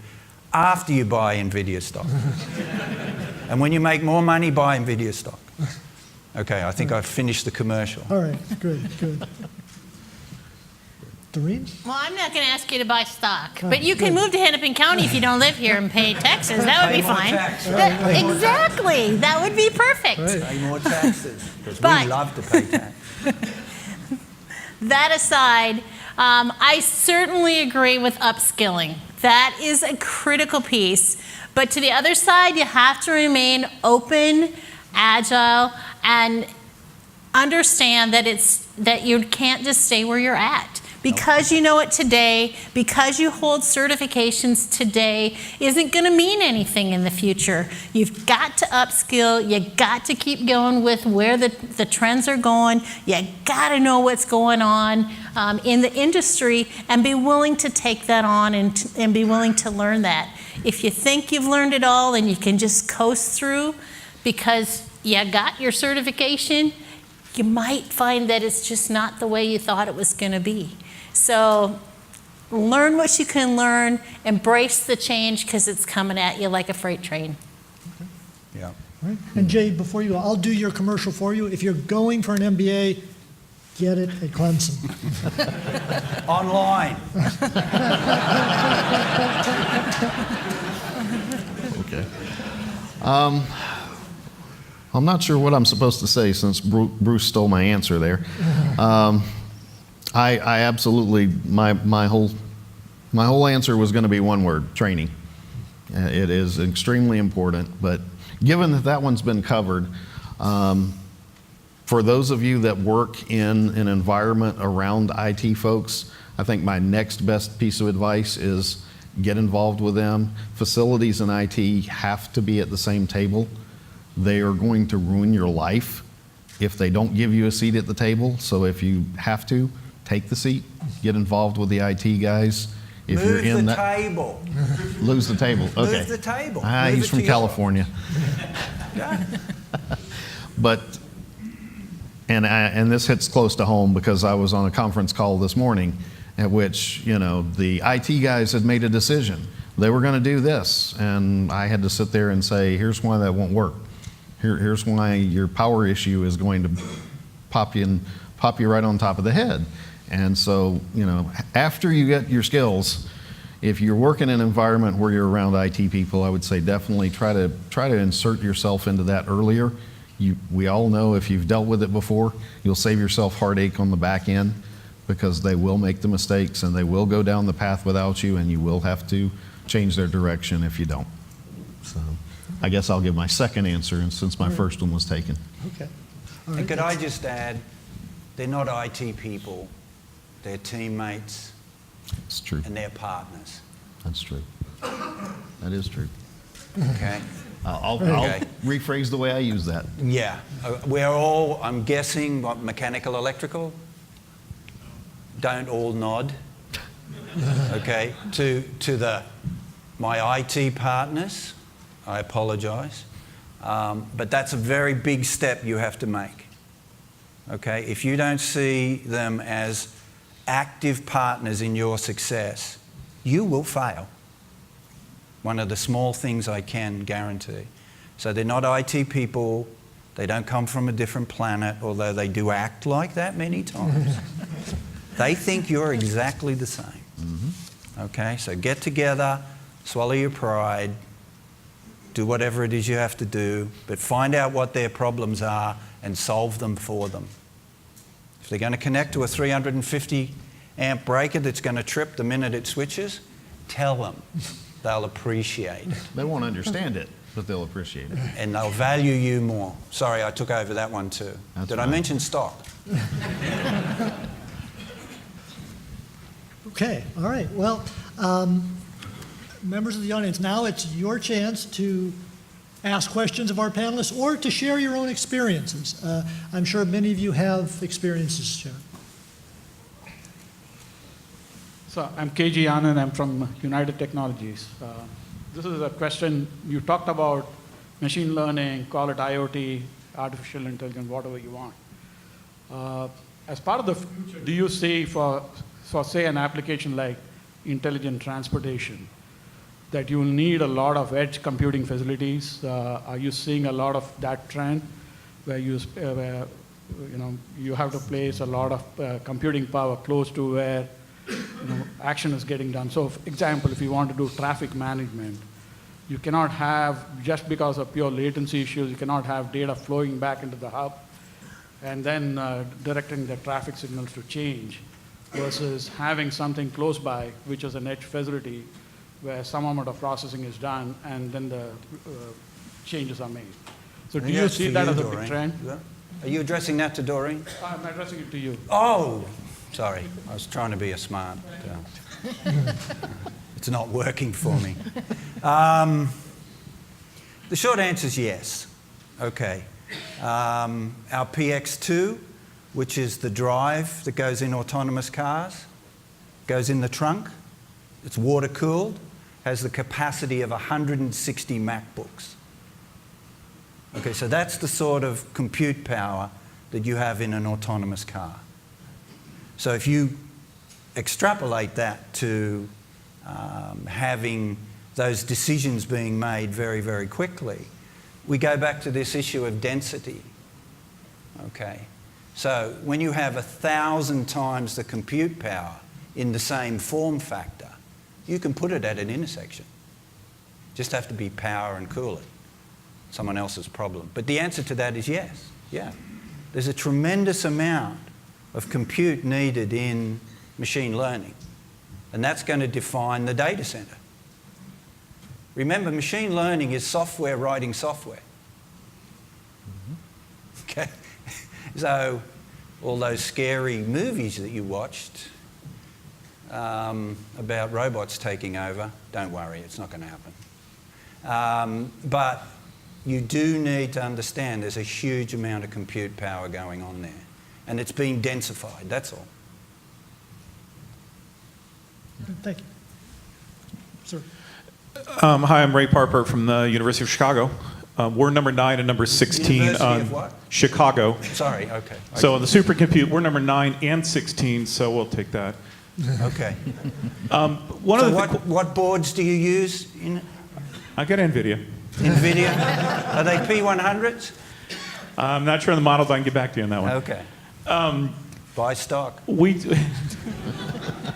after you buy NVIDIA stock. And when you make more money, buy NVIDIA stock. Okay, I think I've finished the commercial. All right, good. Doreen? Well, I'm not going to ask you to buy stock, but you can move to Hennepin County if you don't live here and pay taxes. That would be fine. Exactly. That would be perfect. Pay more taxes, because But- we love to pay tax. That aside, I certainly agree with upskilling. That is a critical piece. But to the other side, you have to remain open, agile, and understand that you can't just stay where you're at. Because you know it today, because you hold certifications today, isn't going to mean anything in the future. You've got to upskill. You got to keep going with where the trends are going. You got to know what's going on in the industry and be willing to take that on and be willing to learn that. If you think you've learned it all and you can just coast through because you got your certification, you might find that it's just not the way you thought it was going to be. So learn what you can learn, embrace the change because it's coming at you like a freight train. Yeah. All right. And Jay, before you go, I'll do your commercial for you. If you're going for an MBA, get it at Clemson. Online. Okay. I'm not sure what I'm supposed to say since Bruce stole my answer there. I absolutely, my whole answer was going to be one word: training. It is extremely important, but given that that one's been covered, for those of you that work in an environment around IT folks, I think my next best piece of advice is get involved with them. Facilities and IT have to be at the same table. They are going to ruin your life if they don't give you a seat at the table. So if you have to, take the seat, get involved with the IT guys. If you're in that, table. lose the table. Okay. Move the table. Ah, Move he's it from to your- California. Yeah. But, and this hits close to home because I was on a conference call this morning at which, the IT guys had made a decision. They were going to do this, and I had to sit there and say, here's why that won't work. Here's why your power issue is going to pop you right on top of the head. And so, after you get your skills, if you're working in an environment where you're around IT people, I would say definitely try to insert yourself into that earlier. We all know if you've dealt with it before, you'll save yourself heartache on the back end because they will make the mistakes and they will go down the path without you, and you will have to change their direction if you don't. So I guess I'll give my second answer, and since my first one was taken. Okay. All And right. could I just add, they're not IT people, they're teammates It's true. and they're partners, That's true. That is true. okay? I'll Okay. rephrase the way I use that. Yeah, we're all, I'm guessing, what, mechanical, electrical? Don't all nod, okay? To my IT partners, I apologise, but that's a very big step you have to make, okay? If you don't see them as active partners in your success, you will fail. One of the small things I can guarantee. So they're not IT people, they don't come from a different planet, although they do act like that many times. They think you're exactly the same. Okay, so get together, swallow your pride, do whatever it is you have to do, but find out what their problems are and solve them for them. If they're going to connect to a 350 amp breaker that's going to trip the minute it switches, tell them. They'll appreciate it. They won't understand it, but they'll appreciate it. And they'll value you more. Sorry, I took over that one too. That's Did I fine. mention stock? Okay, all right. Well, members of the audience, now it's your chance to ask questions of our panelists or to share your own experiences. I'm sure many of you have experiences to share. So I'm KG Anand, I'm from United Technologies. This is a question, you talked about machine learning, call it IoT, artificial intelligence, whatever you want. As part of the future, do you see for say an application like intelligent transportation, that you will need a lot of edge computing facilities? Are you seeing a lot of that trend where you have to place a lot of computing power close to where action is getting done? So, for example, if you want to do traffic management, you cannot have, just because of pure latency issues, you cannot have data flowing back into the hub and then directing the traffic signals to change, versus having something close by, which is an edge facility, where some amount of processing is done and then the changes are made. So do you see that as a big trend? Are you addressing that to Doreen? I'm addressing it to you. Oh, sorry. I was trying to be a smart. It's not working for me. The short answer is yes. Okay. Our PX2, which is the drive that goes in autonomous cars, goes in the trunk. It's water cooled, has the capacity of 160 MacBooks. Okay, so that's the sort of compute power that you have in an autonomous car. So if you extrapolate that to having those decisions being made very, very quickly, we go back to this issue of density. Okay, so when you have 1,000 times the compute power in the same form factor, you can put it at an intersection. Just have to be power and cool it. Someone else's problem. But the answer to that is yes. Yeah. There's a tremendous amount of compute needed in machine learning. And that's going to define the data center. Remember, machine learning is software writing software. Okay? So all those scary movies that you watched about robots taking over, don't worry, it's not going to happen. But you do need to understand there's a huge amount of compute power going on there. And it's being densified, that's all. Thank you. Sir. Hi, I'm Ray Parper from the University of Chicago. We're number 9 and number 16 University on of what? Chicago. Sorry, okay. So on the supercompute, we're number 9 and 16, so we'll take that. Okay. One So of the what boards do you use in I got NVIDIA. NVIDIA? Are they P100s? I'm not sure on the model, but I can get back to you on that one. Okay. Buy stock.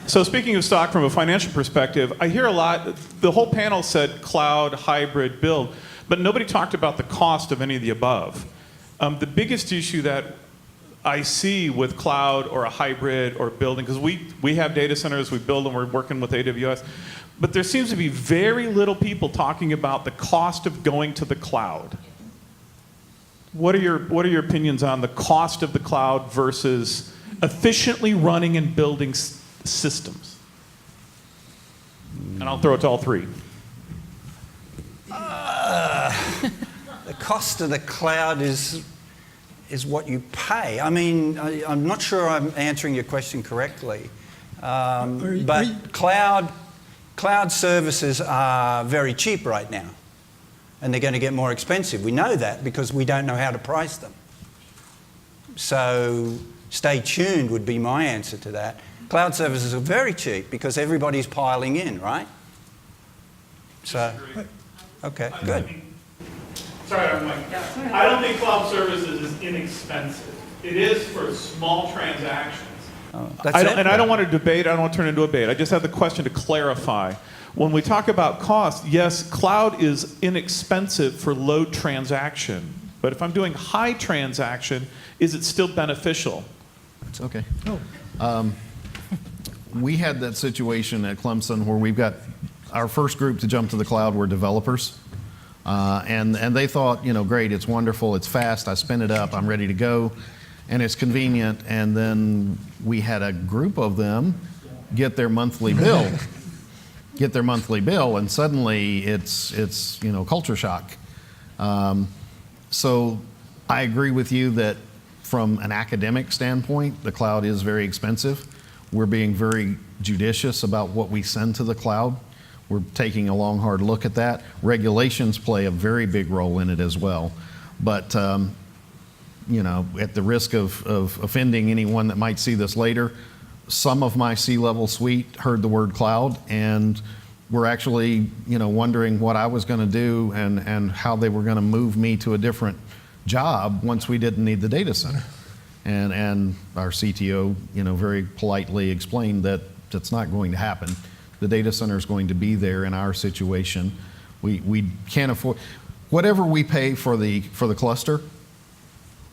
So speaking of stock from a financial perspective, I hear a lot, the whole panel said cloud, hybrid, build, but nobody talked about the cost of any of the above. The biggest issue that I see with cloud or a hybrid or building, because we have data centers, we build them, we're working with AWS, but there seems to be very little people talking about the cost of going to the cloud. What are your opinions on the cost of the cloud versus efficiently running and building systems? And I'll throw it to all three. The cost of the cloud is what you pay. I mean, I'm not sure I'm answering your question correctly. But cloud services are very cheap right now, and they're going to get more expensive. We know that because we don't know how to price them. So stay tuned would be my answer to that. Cloud services are very cheap because everybody's piling in, right? So, okay, good. Sorry, I'm like, I don't think cloud services is inexpensive. It is for small transactions. I don't want to debate, I don't want to turn into a debate. I just have the question to clarify. When we talk about cost, yes, cloud is inexpensive for low transaction. But if I'm doing high transaction, is it still beneficial? It's okay. We had that situation at Clemson where we've got our first group to jump to the cloud were developers. And they thought, great, it's wonderful, it's fast, I spin it up, I'm ready to go, and it's convenient. And then we had a group of them get their monthly bill, and suddenly it's culture shock. So I agree with you that from an academic standpoint, the cloud is very expensive. We're being very judicious about what we send to the cloud. We're taking a long, hard look at that. Regulations play a very big role in it as well. But, at the risk of offending anyone that might see this later, some of my C-level suite heard the word cloud and were actually, wondering what I was going to do and how they were going to move me to a different job once we didn't need the data center. And our CTO, very politely explained that that's not going to happen. The data center is going to be there in our situation. We can't afford whatever we pay for the cluster.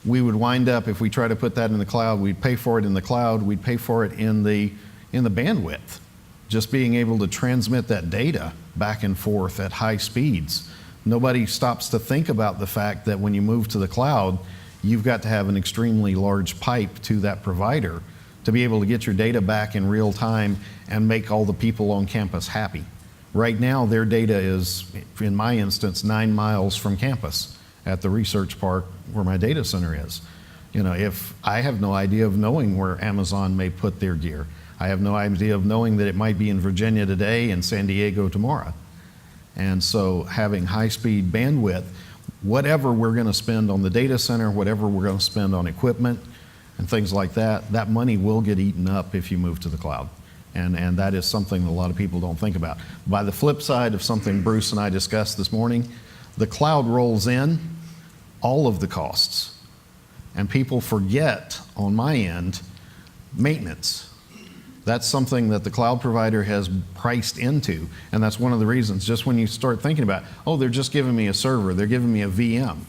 We would wind up, if we try to put that in the cloud, we'd pay for it in the cloud. We'd pay for it in the bandwidth. Just being able to transmit that data back and forth at high speeds. Nobody stops to think about the fact that when you move to the cloud, you've got to have an extremely large pipe to that provider to be able to get your data back in real time and make all the people on campus happy. Right now, their data is, in my instance, 9 miles from campus at the research park where my data center is. If I have no idea of knowing where Amazon may put their gear. I have no idea of knowing that it might be in Virginia today and San Diego tomorrow. And so having high-speed bandwidth, whatever we're going to spend on the data center, whatever we're going to spend on equipment and things like that, that money will get eaten up if you move to the cloud. And that is something that a lot of people don't think about. By the flip side of something Bruce and I discussed this morning, the cloud rolls in all of the costs. And people forget, on my end, maintenance. That's something that the cloud provider has priced into, and that's one of the reasons. Just when you start thinking about, they're just giving me a server, they're giving me a VM,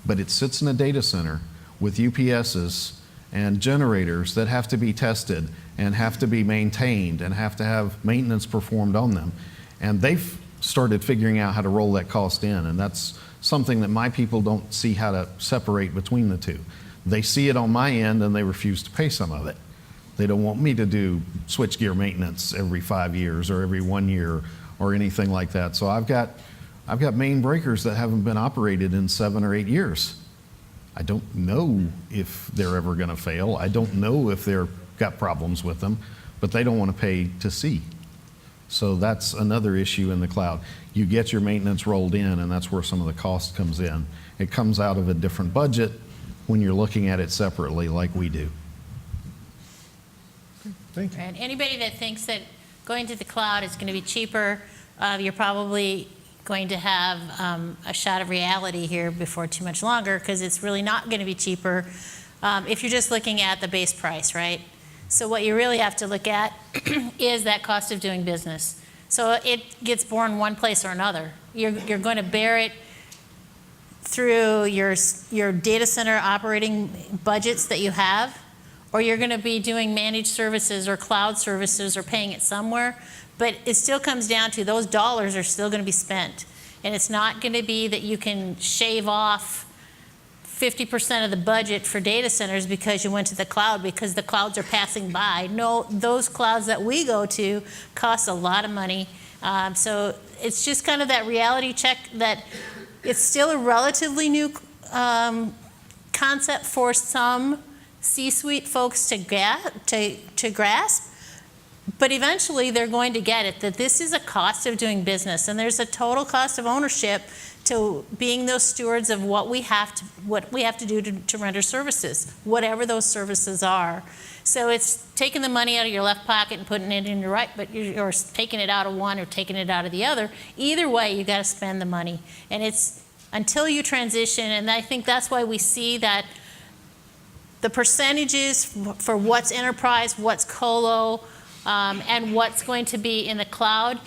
but it sits in a data center with UPSs and generators that have to be tested and have to be maintained and have to have maintenance performed on them. And they've started figuring out how to roll that cost in, and that's something that my people don't see how to separate between the two. They see it on my end and they refuse to pay some of it. They don't want me to do switchgear maintenance every 5 years or every 1 year or anything like that. So I've got main breakers that haven't been operated in 7 or 8 years. I don't know if they're ever going to fail. I don't know if they've got problems with them, but they don't want to pay to see. So that's another issue in the cloud. You get your maintenance rolled in, and that's where some of the cost comes in. It comes out of a different budget when you're looking at it separately like we do. Thank you. And anybody that thinks that going to the cloud is going to be cheaper, you're probably going to have a shot of reality here before too much longer, because it's really not going to be cheaper if you're just looking at the base price, right? So what you really have to look at is that cost of doing business. So it gets borne one place or another. You're going to bear it through your data center operating budgets that you have, or you're going to be doing managed services or cloud services or paying it somewhere. But it still comes down to those dollars are still going to be spent. And it's not going to be that you can shave off 50% of the budget for data centers because you went to the cloud because the clouds are passing by. No, those clouds that we go to cost a lot of money. So it's just kind of that reality check that it's still a relatively new concept for some C-suite folks to grasp. But eventually they're going to get it, that this is a cost of doing business, and there's a total cost of ownership to being those stewards of what we have to do to render services, whatever those services are. So it's taking the money out of your left pocket and putting it in your right, but you're taking it out of one or taking it out of the other. Either way, you got to spend the money. And it's until you transition, and I think that's why we see that the percentages for what's enterprise, what's colo, and what's going to be in the cloud,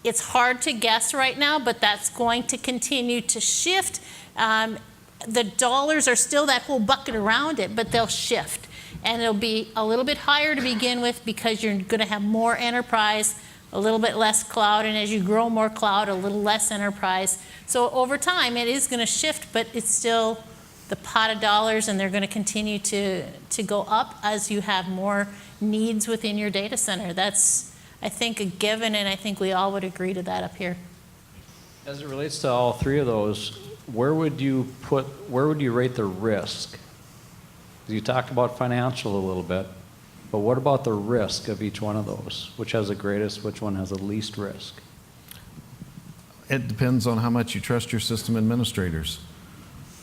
it's hard to guess right now, but that's going to continue to shift. The dollars are still that whole bucket around it, but they'll shift. And it'll be a little bit higher to begin with because you're going to have more enterprise, a little bit less cloud, and as you grow more cloud, a little less enterprise. So over time, it is going to shift, but it's still the pot of dollars, and they're going to continue to go up as you have more needs within your data center. That's, I think, a given, and I think we all would agree to that up here. As it relates to all three of those, where would you rate the risk? You talked about financial a little bit, but what about the risk of each one of those? Which has the greatest, which one has the least risk? It depends on how much you trust your system administrators.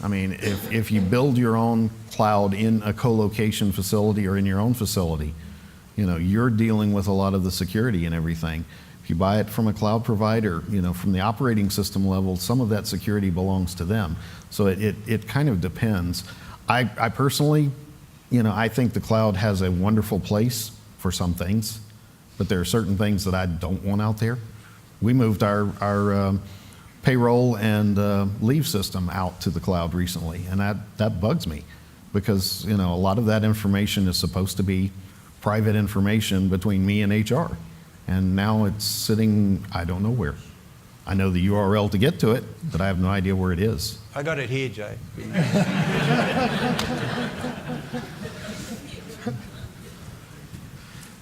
I mean, if you build your own cloud in a co-location facility or in your own facility, you know, you're dealing with a lot of the security and everything. If you buy it from a cloud provider, you know, from the operating system level, some of that security belongs to them. So it kind of depends. I personally, you know, I think the cloud has a wonderful place for some things, but there are certain things that I don't want out there. We moved our payroll and leave system out to the cloud recently, and that bugs me because, you know, a lot of that information is supposed to be private information between me and HR, and now it's sitting I don't know where. I know the URL to get to it, but I have no idea where it is. I got it here, Jay.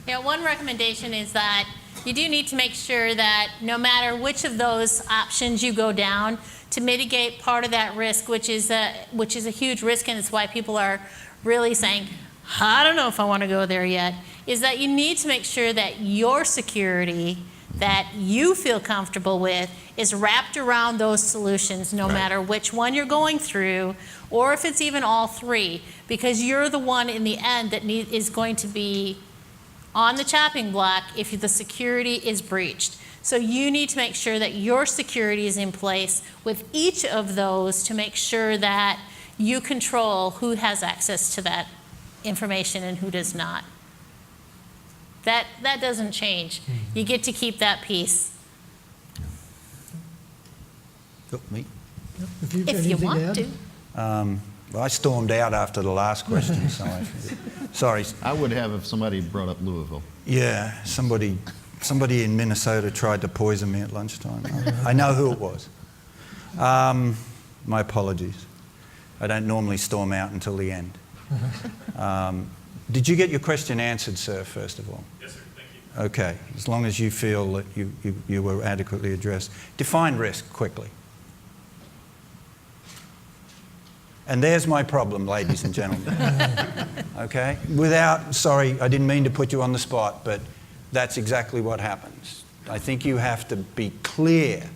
Yeah, one recommendation is that you do need to make sure that no matter which of those options you go down, to mitigate part of that risk, which is a huge risk, and it's why people are really saying, I don't know if I want to go there yet, is that you need to make sure that your security that you feel comfortable with is wrapped around those solutions, no matter which one you're going through, or if it's even all three, because you're the one in the end that is going to be on the chopping block if the security is breached. So you need to make sure that your security is in place with each of those to make sure that you control who has access to that information and who does not. That doesn't change. You get to keep that piece. Oh, me? If you've got If you anything want to to. add. Well, I stormed out after the last question, so sorry. I would have if somebody brought up Louisville. Yeah, somebody in Minnesota tried to poison me at lunchtime. I know who it was. My apologies. I don't normally storm out until the end. Did you get your question answered, sir, first of all? Yes, sir. Thank you. Okay, as long as you feel that you were adequately addressed. Define risk quickly. And there's my problem, ladies and gentlemen. Okay? Sorry, I didn't mean to put you on the spot, but that's exactly what happens. I think you have to be clear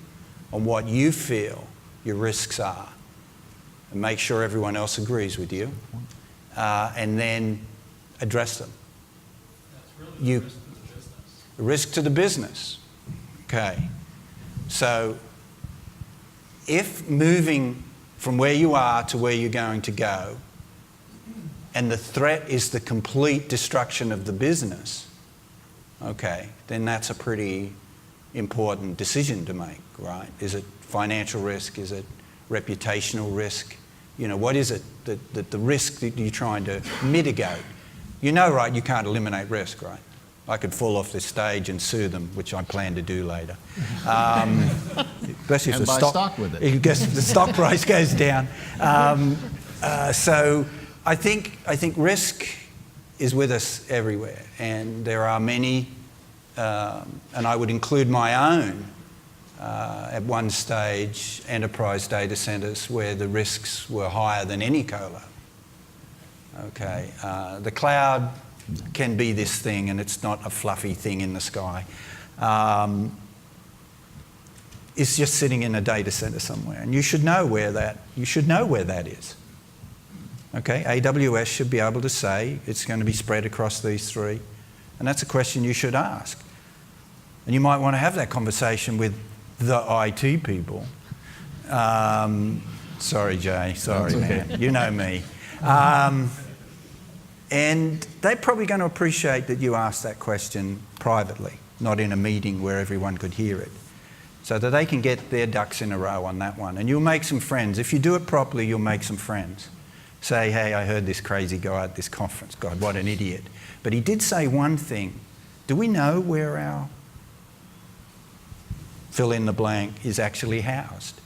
on what you feel your risks are and make sure everyone else agrees with you, and then address them. That's really the risk to the business. Risk to the business. Okay. So if moving from where you are to where you're going to go, and the threat is the complete destruction of the business, okay, then that's a pretty important decision to make, right? Is it financial risk? Is it reputational risk. You know, what is it that the risk that you're trying to mitigate? You know, right, you can't eliminate risk, right? I could fall off this stage and sue them, which I plan to do later. Especially if And the buy stock with it. I guess the stock price goes down. So I think risk is with us everywhere, and there are many, and I would include my own, at one stage, enterprise data centers where the risks were higher than any colo. Okay, the cloud can be this thing, and it's not a fluffy thing in the sky. It's just sitting in a data center somewhere, and you should know where that is. Okay, AWS should be able to say it's going to be spread across these three, and that's a question you should ask. And you might want to have that conversation with the IT people. Sorry, Jay. Sorry, man. You know me. And they're probably going to appreciate that you asked that question privately, not in a meeting where everyone could hear it, so that they can get their ducks in a row on that one. And you'll make some friends. If you do it properly, you'll make some friends. Say, hey, I heard this crazy guy at this conference. God, what an idiot. But he did say one thing. Do we know where our fill in the blank is actually housed?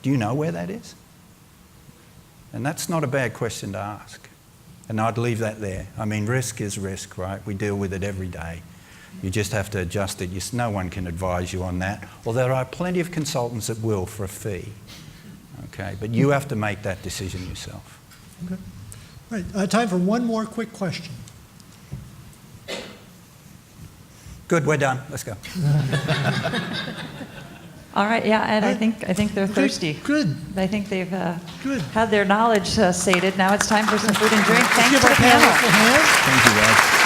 Do you know where that is? And that's not a bad question to ask. And I'd leave that there. I mean, risk is risk, right? We deal with it every day. You just have to adjust it. No one can advise you on that. Well, there are plenty of consultants that will for a fee. Okay, but you have to make that decision yourself. Okay. All right, time for one more quick question. Good, we're done. Let's go. All right, yeah, and I think they're Okay, thirsty. good. I think they've Good. had their knowledge sated. Now it's time for some food and drink. Let's Thanks give for our the panel. panelists a hand. Thank you, guys.